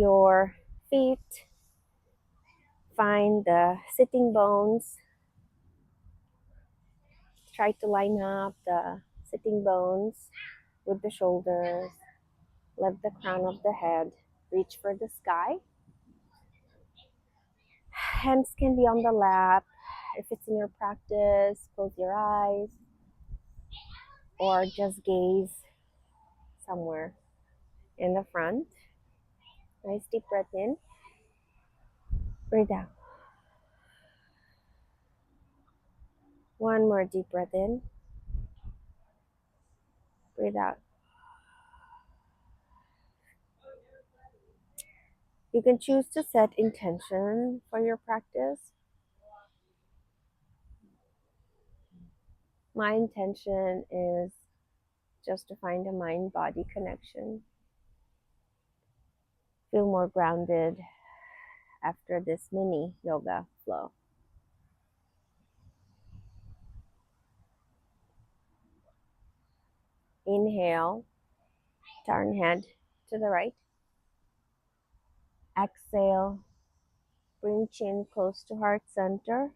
your feet. Find the sitting bones. Try to line up the sitting bones with the shoulders. Lift the crown of the head. Reach for the sky. Hands can be on the lap. If it's in your practice, close your eyes or just gaze somewhere in the front. Nice deep breath in. Breathe out. One more deep breath in. Breathe out. You can choose to set intention for your practice. My intention is just to find a mind-body connection. Feel more grounded after this mini yoga flow. Inhale, turn head to the right. Exhale, bring chin close to heart center.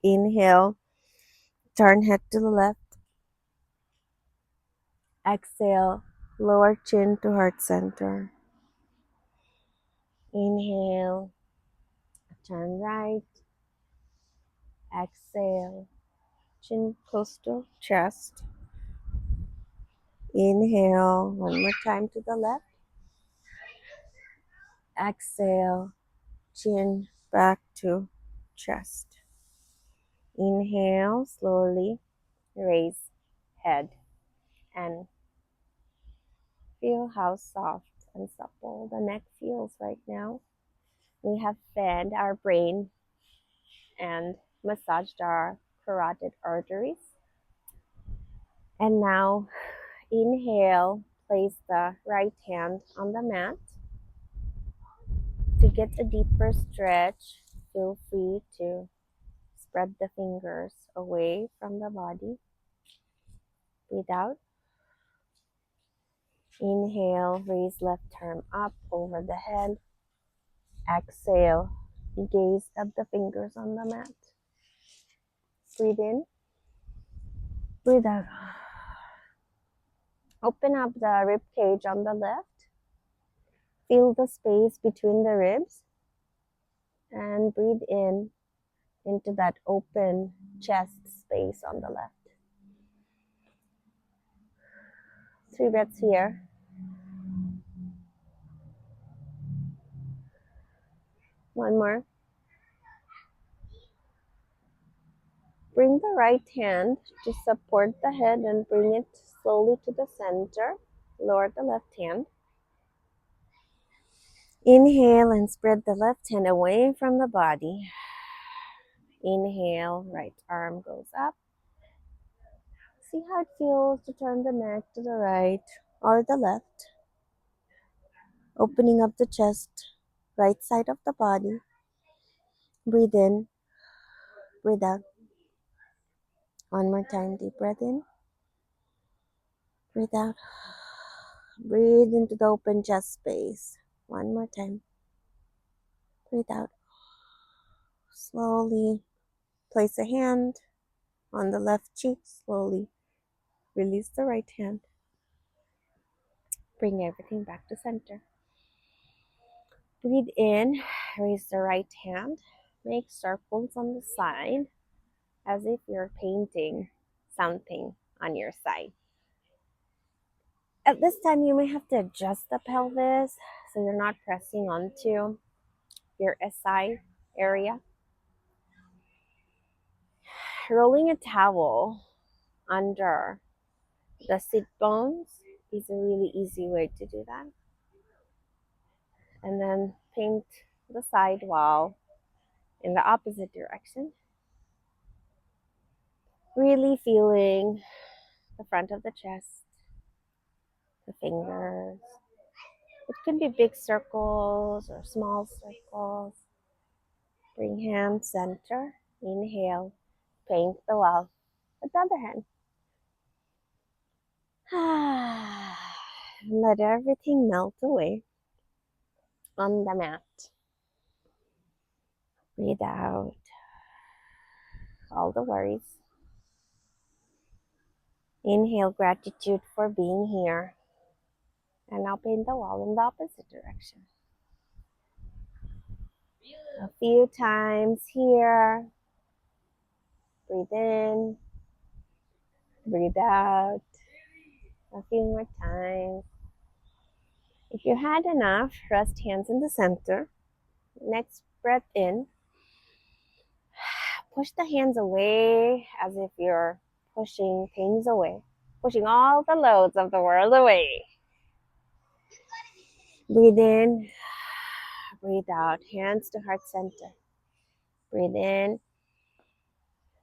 Inhale, turn head to the left. Exhale, lower chin to heart center. Inhale, turn right. Exhale, chin close to chest. Inhale, one more time to the left. Exhale, chin back to chest. Inhale, slowly raise head and feel how soft and supple the neck feels right now. We have fed our brain and massaged our carotid arteries. And now inhale, place the right hand on the mat. To get a deeper stretch, feel free to spread the fingers away from the body. Breathe out. Inhale, raise left arm up over the head. Exhale, gaze at the fingers on the mat. Breathe in. Breathe out. Open up the rib cage on the left. Feel the space between the ribs. And breathe in into that open chest space on the left. 3 breaths here. One more. Bring the right hand to support the head and bring it slowly to the center. Lower the left hand. Inhale and spread the left hand away from the body. Inhale, right arm goes up. See how it feels to turn the neck to the right or the left. Opening up the chest, right side of the body. Breathe in, breathe out. One more time, deep breath in. Breathe out. Breathe into the open chest space. One more time. Breathe out. Slowly place a hand on the left cheek. Slowly release the right hand. Bring everything back to center. Breathe in, raise the right hand. Make circles on the side as if you're painting something on your side. At this time, you may have to adjust the pelvis so you're not pressing onto your SI area. Rolling a towel under the sit bones is a really easy way to do that. And then paint the side wall in the opposite direction. Really feeling the front of the chest, the fingers. It can be big circles or small circles. Bring hand center. Inhale. Paint the wall with the other hand. Let everything melt away on the mat. Breathe out all the worries. Inhale gratitude for being here. And now paint the wall in the opposite direction. A few times here. Breathe in. Breathe out. A few more times. If you had enough, rest hands in the center. Next breath in. Push the hands away as if you're pushing things away. Pushing all the loads of the world away. Breathe in. Breathe out. Hands to heart center. Breathe in.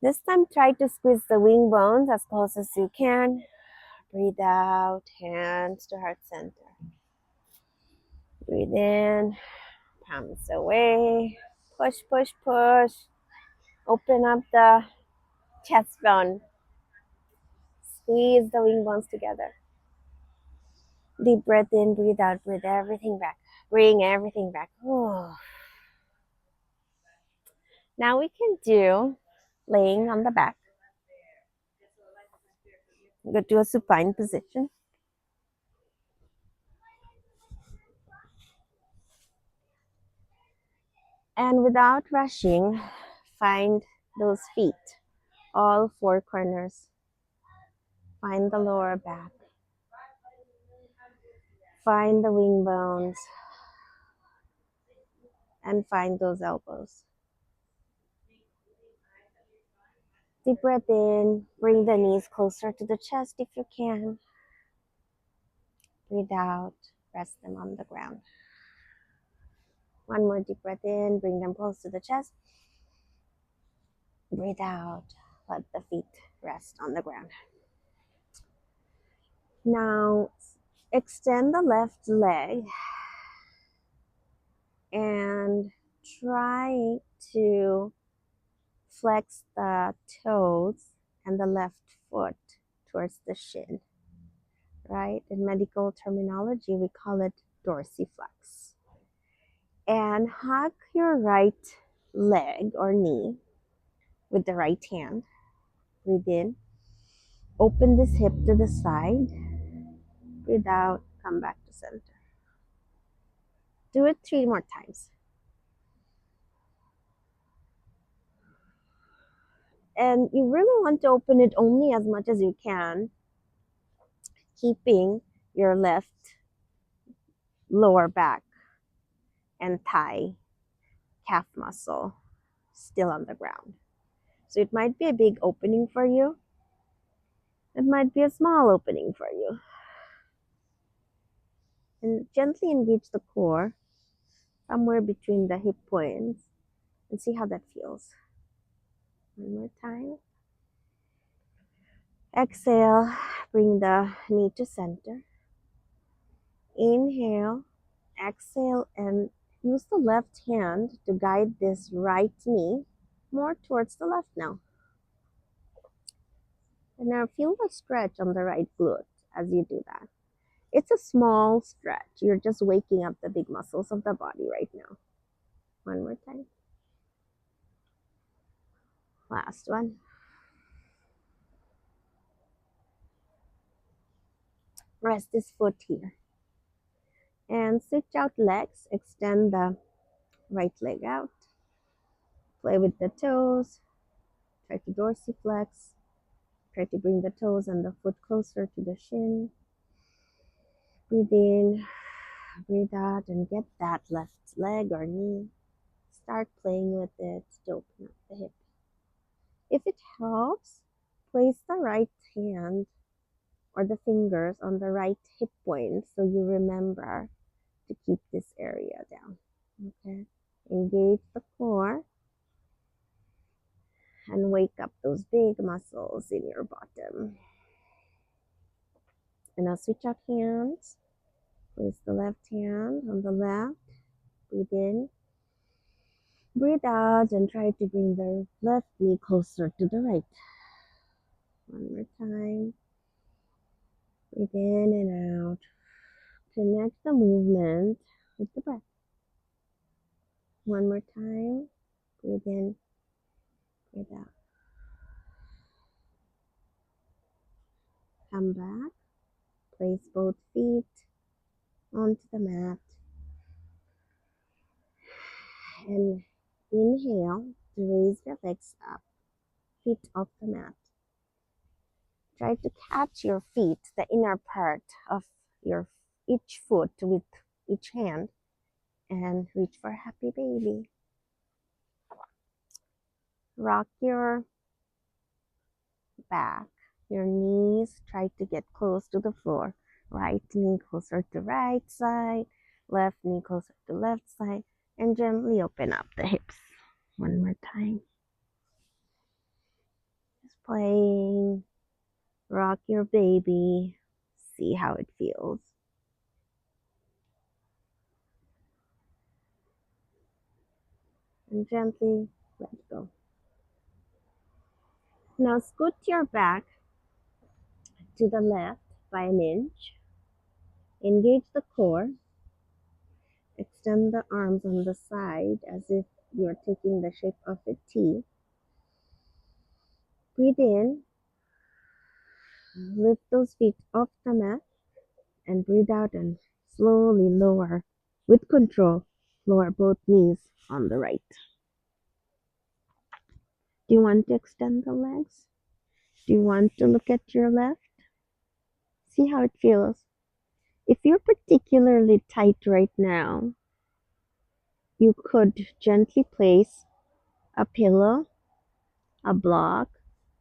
This time try to squeeze the wing bones as close as you can. Breathe out. Hands to heart center. Breathe in. Palms away. Push, push, push. Open up the chest bone. Squeeze the wing bones together. Deep breath in, breathe out, breathe everything back. Bring everything back. Now we can do laying on the back. Go to a supine position. And without rushing, find those feet, all four corners. Find the lower back. Find the wing bones. And find those elbows. Deep breath in. Bring the knees closer to the chest if you can. Breathe out. Rest them on the ground. One more deep breath in. Bring them close to the chest. Breathe out. Let the feet rest on the ground. Now, extend the left leg and try to flex the toes and the left foot towards the shin, right? In medical terminology, we call it dorsiflex. And hug your right leg or knee with the right hand. Breathe in. Open this hip to the side. Breathe out. Come back to center. Do it 3 more times. And you really want to open it only as much as you can, keeping your left lower back and thigh calf muscle still on the ground. So it might be a big opening for you. It might be a small opening for you. And gently engage the core somewhere between the hip points and see how that feels. One more time. Exhale, bring the knee to center. Inhale, exhale, and use the left hand to guide this right knee more towards the left now. And now feel the stretch on the right glute as you do that. It's a small stretch. You're just waking up the big muscles of the body right now. One more time. Last one. Rest this foot here. And switch out legs. Extend the right leg out. Play with the toes. Try to dorsiflex. Try to bring the toes and the foot closer to the shin. Breathe in, breathe out, and get that left leg or knee. Start playing with it to open up the hip. If it helps, place the right hand or the fingers on the right hip point so you remember to keep this area down. Okay. Engage the core and wake up those big muscles in your bottom. And now switch out hands. Place the left hand on the left. Breathe in. Breathe out and try to bring the left knee closer to the right. One more time. Breathe in and out. Connect the movement with the breath. One more time. Breathe in, breathe out. Come back. Place both feet onto the mat. And inhale to raise your legs up, feet off the mat. Try to catch your feet, the inner part of your each foot with each hand, and reach for happy baby. Rock your back, your knees, try to get close to the floor. Right knee closer to right side, left knee closer to left side, and gently open up the hips. One more time. Just playing. Rock your baby. See how it feels. And gently let go. Now scoot your back to the left by an inch. Engage the core. Extend the arms on the side as if you're taking the shape of a T. Breathe in. Lift those feet off the mat and breathe out and slowly lower with control. Lower both knees on the right. Do you want to extend the legs? Do you want to look at your left? See how it feels. If you're particularly tight right now, you could gently place a pillow, a block,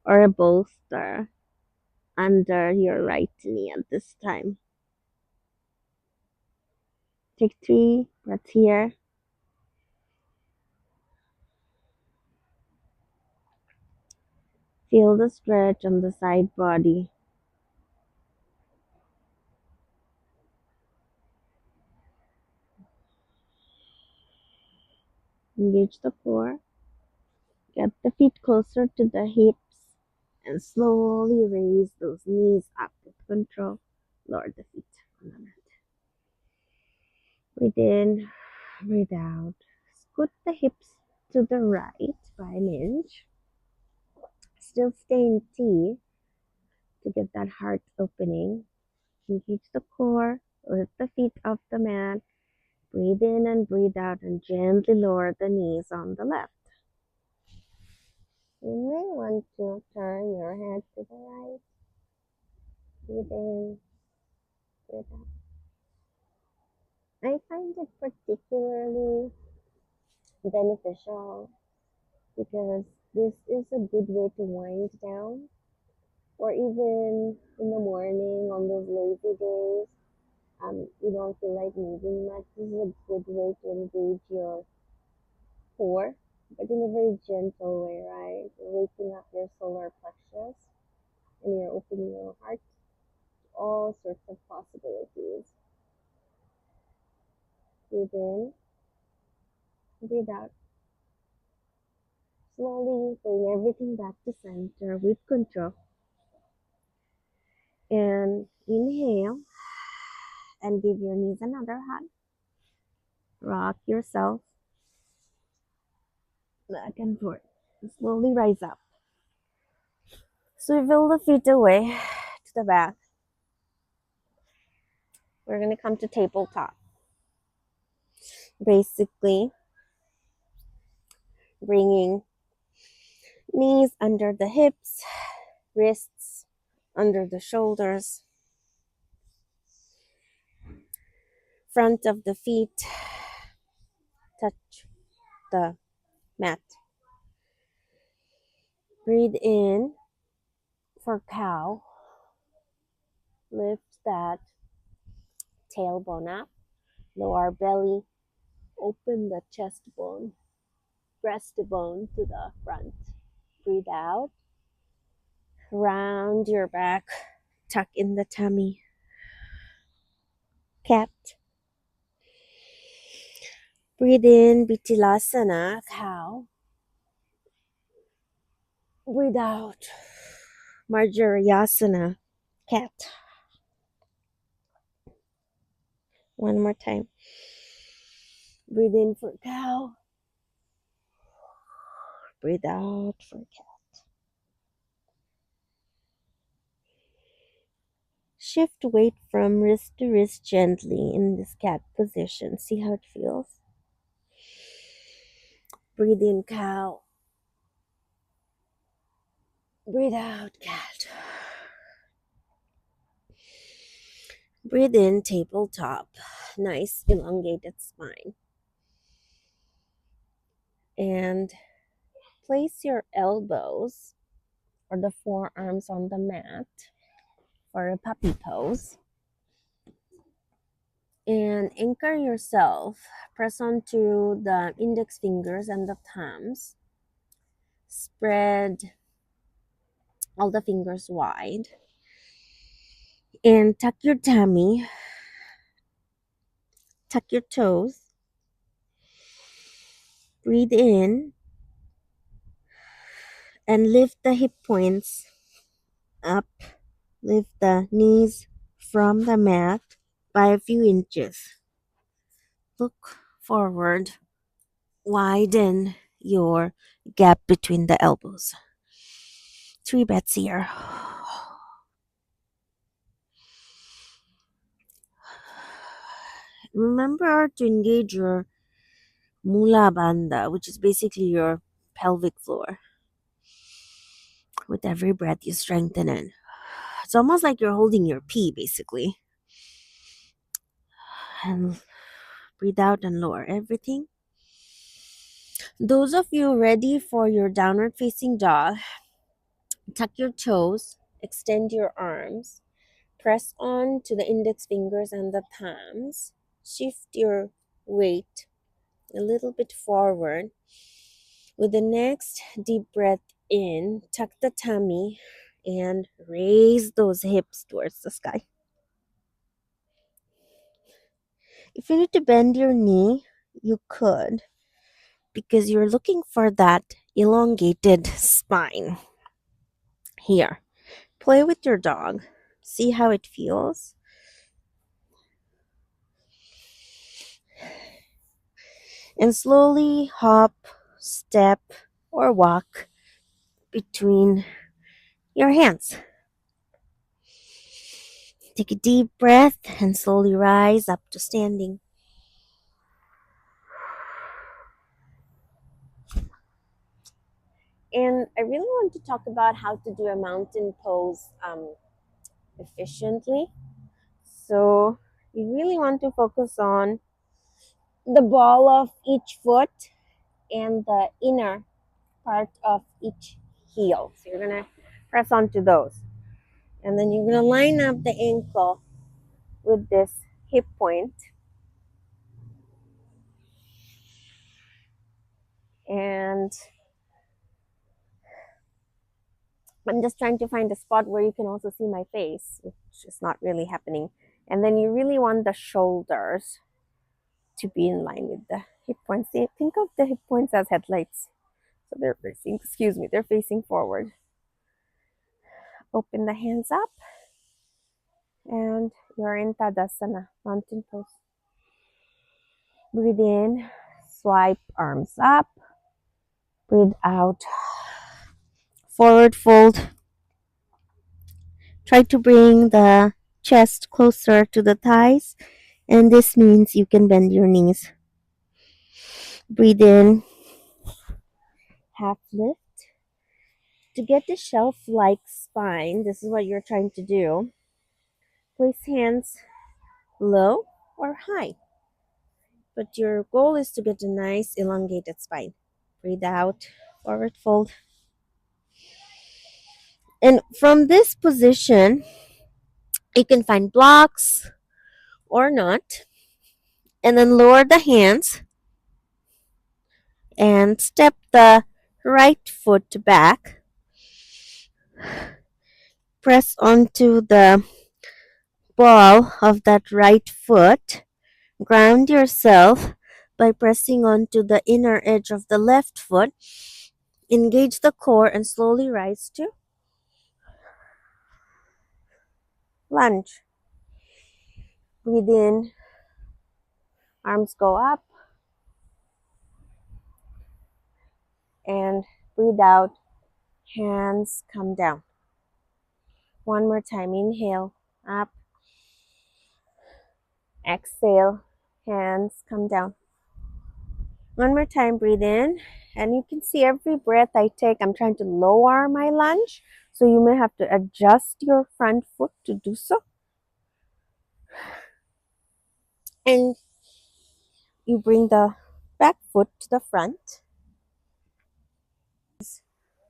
or a bolster under your right knee at this time. Take 3 breaths here. Feel the stretch on the side body. Engage the core. Get the feet closer to the hips and slowly raise those knees up with control. Lower the feet on the mat. Breathe in, breathe out. Scoot the hips to the right by an inch. Still stay in T to get that heart opening. Engage the core, lift the feet off the mat. Breathe in and breathe out and gently lower the knees on the left. You may want to turn your head to the right. Breathe in, breathe out. I find it particularly beneficial because this is a good way to wind down, or even in the morning on those lazy days, you don't feel like moving much. This is a good way to engage your core, but in a very gentle way, right? You're waking up your solar plexus and you're opening your heart to all sorts of possibilities. Breathe in, breathe out. Slowly bring everything back to center with control. And inhale and give your knees another hug. Rock yourself back and forth. Slowly rise up. Swivel the feet away to the back. We're going to come to tabletop. Basically, bringing knees under the hips, wrists under the shoulders, front of the feet touch the mat. Breathe in for cow. Lift that tailbone up, lower belly, open the chest bone, breastbone to the front. Breathe out, round your back, tuck in the tummy. Cat. Breathe in, Bitilasana, cow. Breathe out, Marjaryasana, cat. One more time. Breathe in for cow. Breathe out for cat. Shift weight from wrist to wrist gently in this cat position. See how it feels. Breathe in cow. Breathe out cat. Breathe in tabletop. Nice elongated spine. And place your elbows or the forearms on the mat for a puppy pose. And anchor yourself. Press onto the index fingers and the thumbs. Spread all the fingers wide. And tuck your tummy. Tuck your toes. Breathe in. And lift the hip points up. Lift the knees from the mat by a few inches. Look forward. Widen your gap between the elbows. 3 breaths here. Remember to engage your mula bandha, which is basically your pelvic floor. With every breath, you strengthen it. It's almost like you're holding your pee, basically. And breathe out and lower everything. Those of you ready for your downward facing dog, tuck your toes, extend your arms, press on to the index fingers and the thumbs, shift your weight a little bit forward. With the next deep breath in, tuck the tummy and raise those hips towards the sky. If you need to bend your knee, you could, because you're looking for that elongated spine. Here, play with your dog. See how it feels. And slowly hop, step, or walk between your hands. Take a deep breath and slowly rise up to standing. And I really want to talk about how to do a mountain pose efficiently. So you really want to focus on the ball of each foot and the inner part of each heel. So you're going to press onto those. And then you're going to line up the ankle with this hip point. And I'm just trying to find a spot where you can also see my face, which is not really happening. And then you really want the shoulders to be in line with the hip points. Think of the hip points as headlights. So they're facing forward. Open the hands up. And you're in Tadasana, mountain pose. Breathe in, swipe arms up. Breathe out, forward fold. Try to bring the chest closer to the thighs, and this means you can bend your knees. Breathe in, half lift. To get the shelf-like spine, this is what you're trying to do. Place hands low or high, but your goal is to get a nice elongated spine. Breathe out, forward fold. And from this position, you can find blocks or not, and then lower the hands and step the right foot back. Press onto the ball of that right foot. Ground yourself by pressing onto the inner edge of the left foot. Engage the core and slowly rise to lunge. Breathe in, Arms go up and breathe out. Hands come down. One more time. Inhale, up. Exhale, hands come down. One more time, breathe in. And you can see every breath I take, I'm trying to lower my lunge. So you may have to adjust your front foot to do so. And you bring the back foot to the front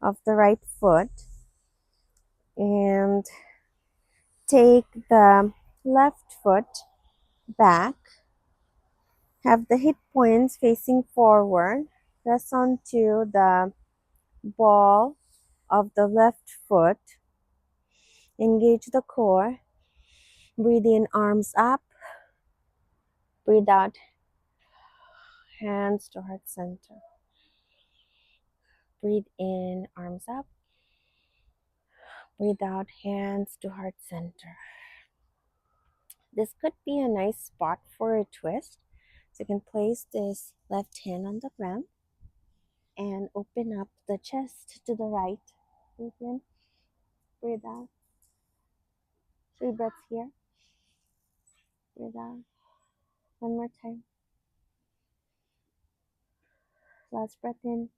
of the right foot. And take the left foot back. Have the hip points facing forward. Press onto the ball of the left foot. Engage the core. Breathe in, arms up. Breathe out, hands to heart center. Breathe in, arms up. Breathe out, hands to heart center. This could be a nice spot for a twist. So you can place this left hand on the ground and open up the chest to the right. Breathe in, breathe out. 3 breaths here. Breathe out. One more time. Last breath in.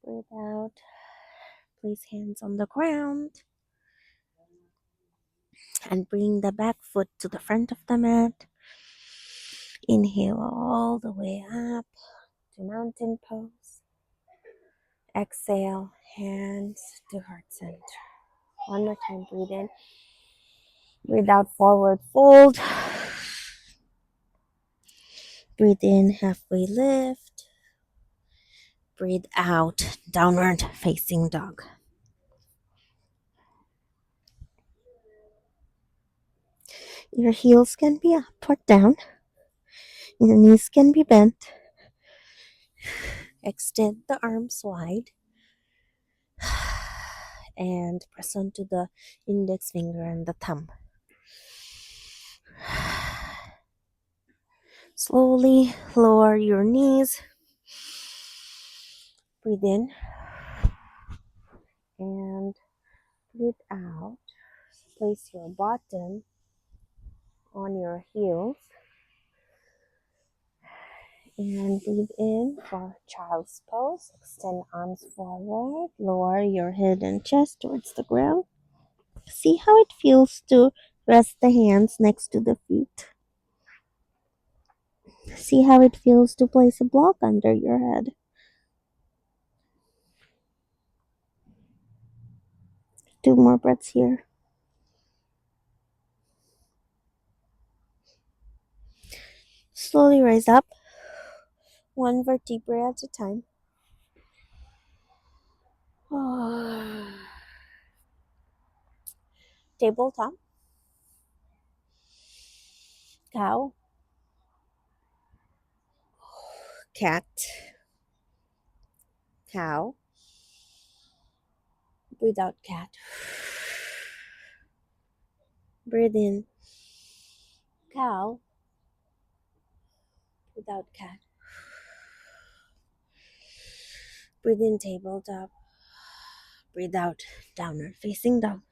Breathe out. Place hands on the ground. And bring the back foot to the front of the mat. Inhale all the way up to mountain pose. Exhale, hands to heart center. One more time, breathe in. Breathe out, forward fold. Breathe in, halfway lift. Breathe out, downward facing dog. Your heels can be up or down. Your knees can be bent. Extend the arms wide. And press onto the index finger and the thumb. Slowly lower your knees. Breathe in. And breathe out. Place your bottom on your heels. And breathe in for child's pose. Extend arms forward. Lower your head and chest towards the ground. See how it feels to rest the hands next to the feet. See how it feels to place a block under your head. Two more breaths here. Slowly rise up. One vertebra at a time. Tabletop. Cow. Cat. Cow. Breathe out, cat. Breathe in. Cow. Breathe out, cat. Breathe in, tabletop. Breathe out, downward facing dog.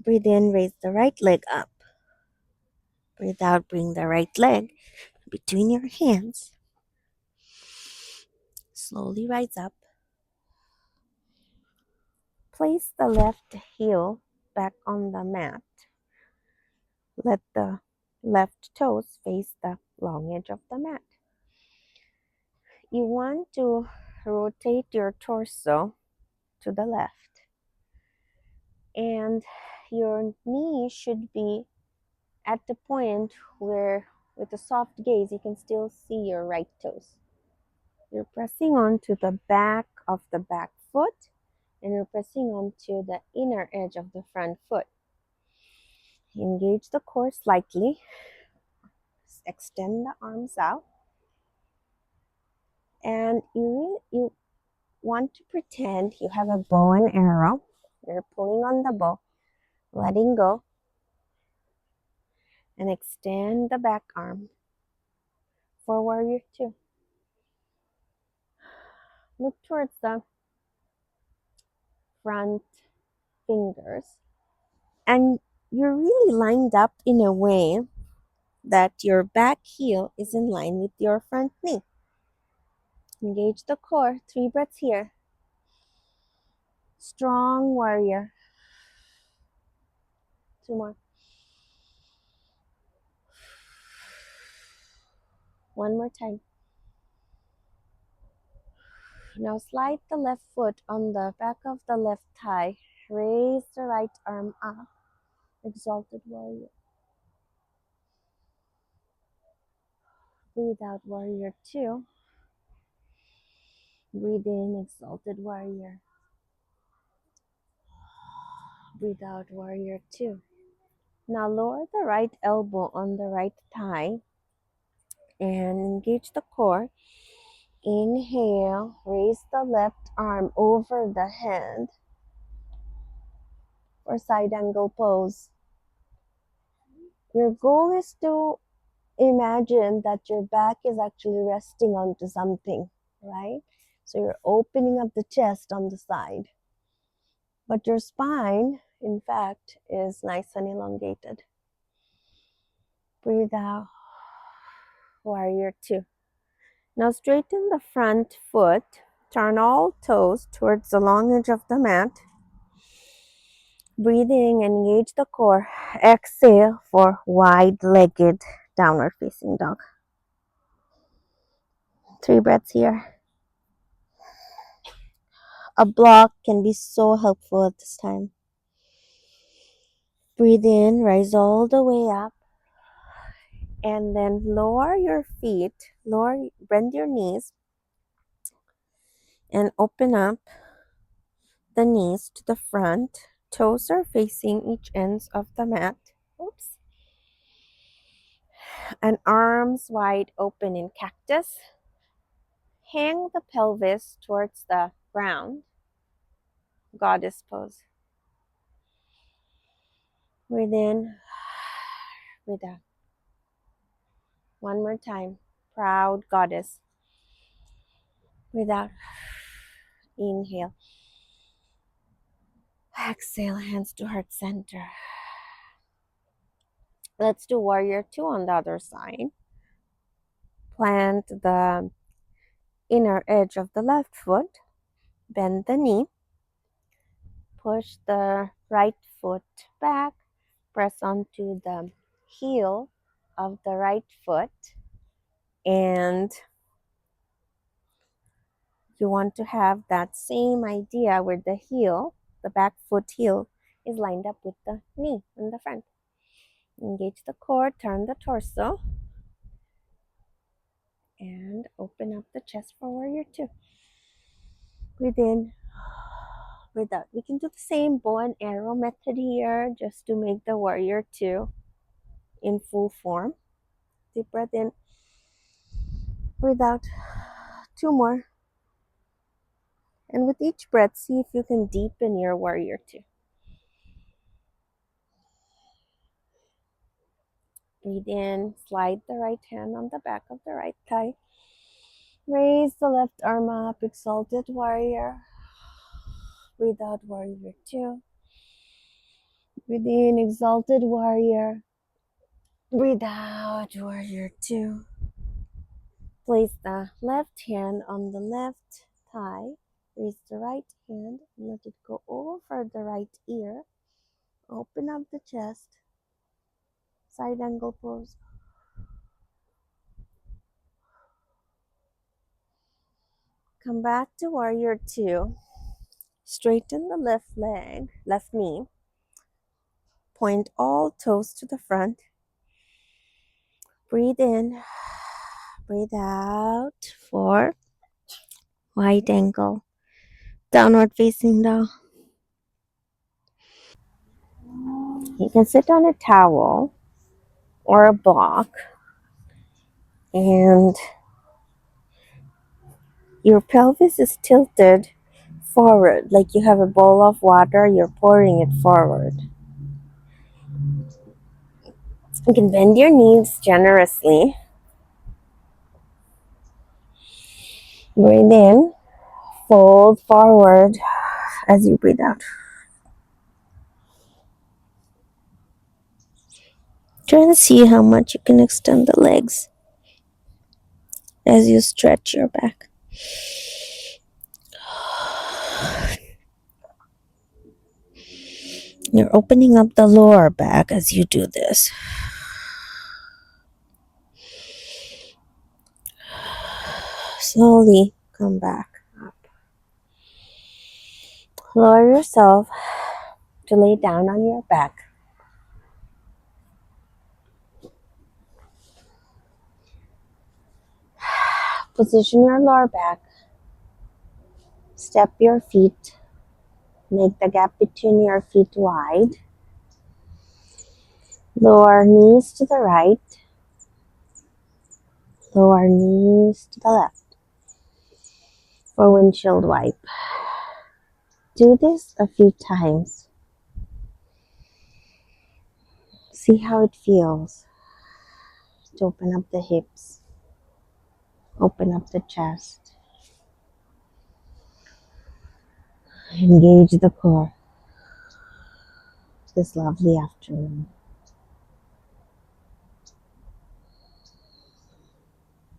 Breathe in, raise the right leg up. Breathe out, bring the right leg between your hands. Slowly rise up. Place the left heel back on the mat. Let the left toes face the long edge of the mat. You want to rotate your torso to the left. And your knee should be at the point where, with a soft gaze, you can still see your right toes. You're pressing onto the back of the back foot, and you're pressing onto the inner edge of the front foot. Engage the core slightly. Extend the arms out. And you want to pretend you have a bow and arrow. You're pulling on the bow, letting go, And extend the back arm for warrior two. Look towards the front fingers. And you're really lined up in a way that your back heel is in line with your front knee. Engage the core. 3 breaths here. Strong warrior. 2 more. 1 more time. Now slide the left foot on the back of the left thigh. Raise the right arm up. Exalted warrior. Breathe out, warrior two. Breathe in, exalted warrior. Breathe out, warrior two. Now lower the right elbow on the right thigh and engage the core. Inhale, raise the left arm over the head for side angle pose. Your goal is to imagine that your back is actually resting onto something, right? So you're opening up the chest on the side. But your spine, in fact, is nice and elongated. Breathe out, warrior two. Now straighten the front foot. Turn all toes towards the long edge of the mat. Breathing, engage the core. Exhale for wide-legged downward facing dog. 3 breaths here. A block can be so helpful at this time. Breathe in, rise all the way up. And then lower your feet, bend your knees, and open up the knees to the front. Toes are facing each ends of the mat. Oops. And arms wide open in cactus. Hang the pelvis towards the ground. Goddess pose. Breathe in, breathe out. 1 more time. Proud goddess. Breathe out. Inhale. Exhale, hands to heart center. Let's do warrior two on the other side. Plant the inner edge of the left foot. Bend the knee. Push the right foot back. Press onto the heel of the right foot. And you want to have that same idea where the heel, the back foot heel, is lined up with the knee in the front. Engage the core, turn the torso, and open up the chest for warrior two. Breathe in, breathe out. We can do the same bow and arrow method here just to make the warrior two in full form. Deep breath in, breathe out. 2 more. And with each breath, see if you can deepen your warrior two. Breathe in, slide the right hand on the back of the right thigh. Raise the left arm up, exalted warrior. Breathe out, warrior two. Breathe in, exalted warrior. Breathe out, warrior two. Place the left hand on the left thigh. Raise the right hand and let it go over the right ear. Open up the chest. Side angle pose. Come back to warrior two. Straighten the left leg, left knee. Point all toes to the front. Breathe in. Breathe out for wide angle. Downward facing dog. You can sit on a towel or a block and your pelvis is tilted forward like you have a bowl of water, you're pouring it forward. You can bend your knees generously. Breathe in, fold forward as you breathe out. Try to see how much you can extend the legs as you stretch your back. You're opening up the lower back as you do this. Slowly come back up. Lower yourself to lay down on your back. Position your lower back. Step your feet. Make the gap between your feet wide. Lower knees to the right. Lower knees to the left. For windshield wipe. Do this a few times. See how it feels to open up the hips. Open up the chest. Engage the core this lovely afternoon.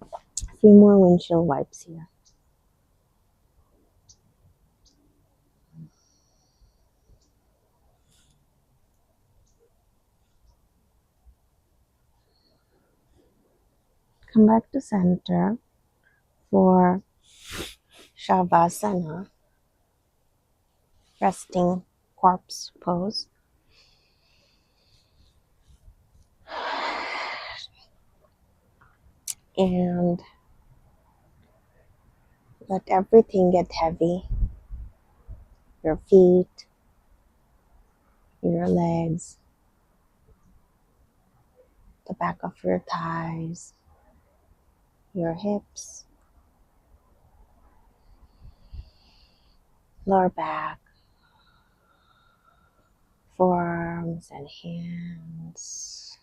A few more windshield wipes here. Come back to center for Shavasana, resting corpse pose. And let everything get heavy. Your feet, your legs, the back of your thighs, your hips, lower back, forearms and hands,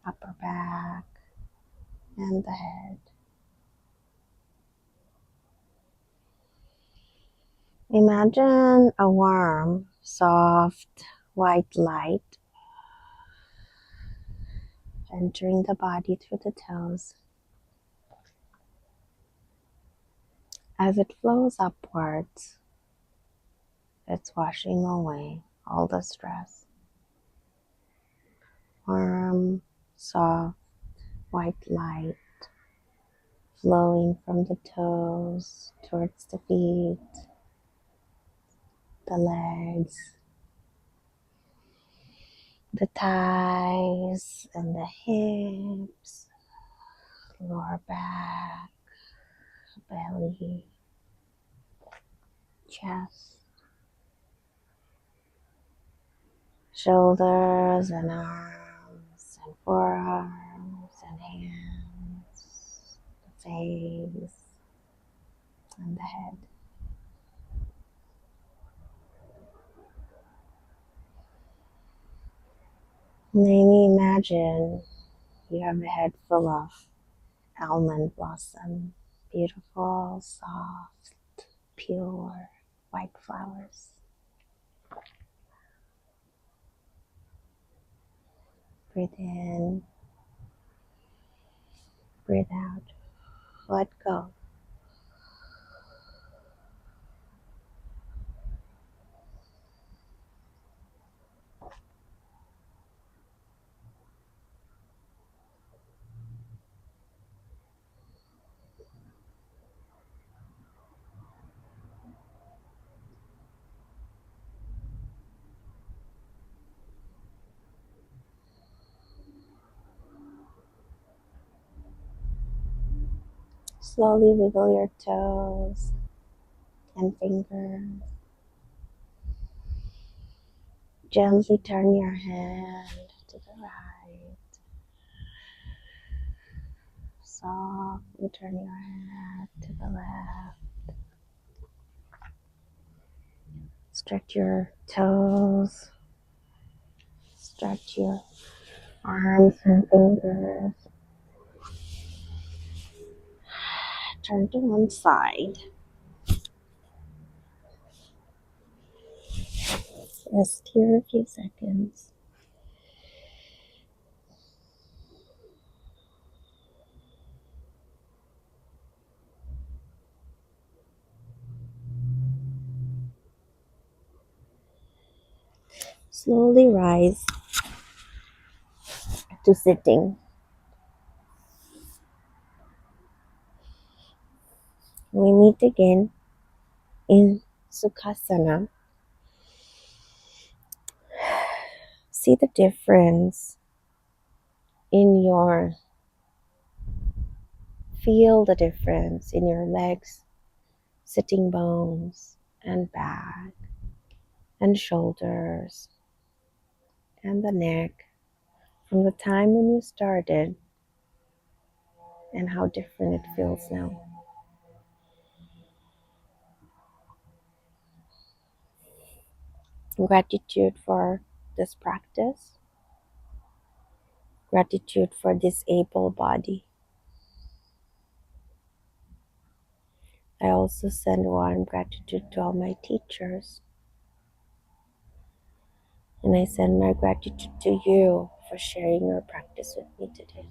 upper back, and the head. Imagine a warm, soft, white light entering the body through the toes. As it flows upwards, it's washing away all the stress. Warm, soft, white light flowing from the toes towards the feet, the legs, the thighs and the hips, lower back, belly, chest, shoulders and arms and forearms and hands, the face and the head. Maybe imagine you have a head full of almond blossom, beautiful, soft, pure, white flowers. Breathe in, breathe out, let go. Slowly wiggle your toes and fingers. Gently turn your hand to the right. Softly turn your head to the left. Stretch your toes. Stretch your arms and fingers. Turn to one side. Rest here a few seconds. Slowly rise to sitting. We meet again in Sukhasana. See the difference in your, feel the difference in your legs, sitting bones, and back, and shoulders, and the neck from the time when you started and how different it feels now. Gratitude for this practice, gratitude for this able body. I also send warm gratitude to all my teachers, and I send my gratitude to you for sharing your practice with me today.